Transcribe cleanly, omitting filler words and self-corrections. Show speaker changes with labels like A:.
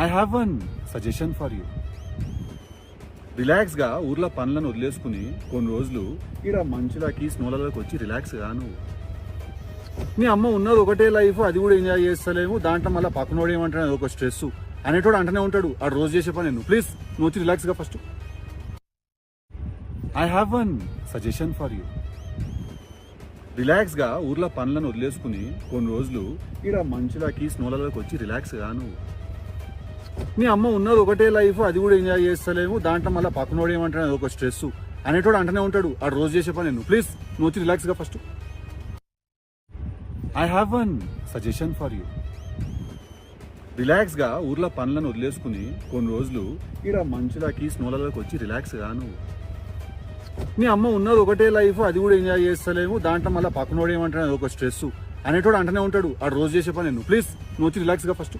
A: I have one suggestion for you. రిలాక్స్గా ఊర్లో పనులను వదిలేసుకుని కొన్ని రోజులు ఇక్కడ మంచులకి స్నోలలోకి వచ్చి రిలాక్స్ గా నువ్వు. మీ అమ్మ ఉన్నది ఒకటే లైఫ్, అది కూడా ఎంజాయ్ చేస్తలేము, దాంట్లో మళ్ళీ పక్కనోడు ఏమంటాడు ఒక స్ట్రెస్ అనేటోడు అంటనే ఉంటాడు. ఆ రోజు చేసే పని నువ్వు ప్లీజ్ నువ్వు వచ్చి రిలాక్స్గా first. I have one suggestion for you. రిలాక్స్గా ఊర్లో పనులను వదిలేసుకుని కొన్ని రోజులు ఇక్కడ మంచులకి స్నోలలోకి వచ్చి రిలాక్స్ గా నువ్వు. మీ అమ్మ ఉన్నది ఒకటే లైఫ్, అది కూడా ఎంజాయ్ చేస్తలేము, దాంట్లో మళ్ళీ పక్కనోడు ఏమంటాడు ఒక స్ట్రెస్ అనేటోడు అంటనే ఉంటాడు. ఆ రోజు చేసే పని నువ్వు ప్లీజ్ నువ్వు వచ్చి రిలాక్స్గా first. I have one suggestion for you. రిలాక్స్గా ఊర్లో పనులను వదిలేసుకుని కొన్ని రోజులు ఇక్కడ మంచులకి స్నోలలోకి వచ్చి రిలాక్స్ గా నువ్వు. మీ అమ్మ ఉన్నది ఒకటే లైఫ్, అది కూడా ఎంజాయ్ చేస్తలేము, దాంట్లో మళ్ళీ పక్కనోడు ఏమంటాడు ఒక స్ట్రెస్ అనేటోడు అంటనే ఉంటాడు. ఆ రోజు చేసే పని నువ్వు ప్లీజ్ నువ్వు వచ్చి రిలాక్స్గా ఫస్ట్.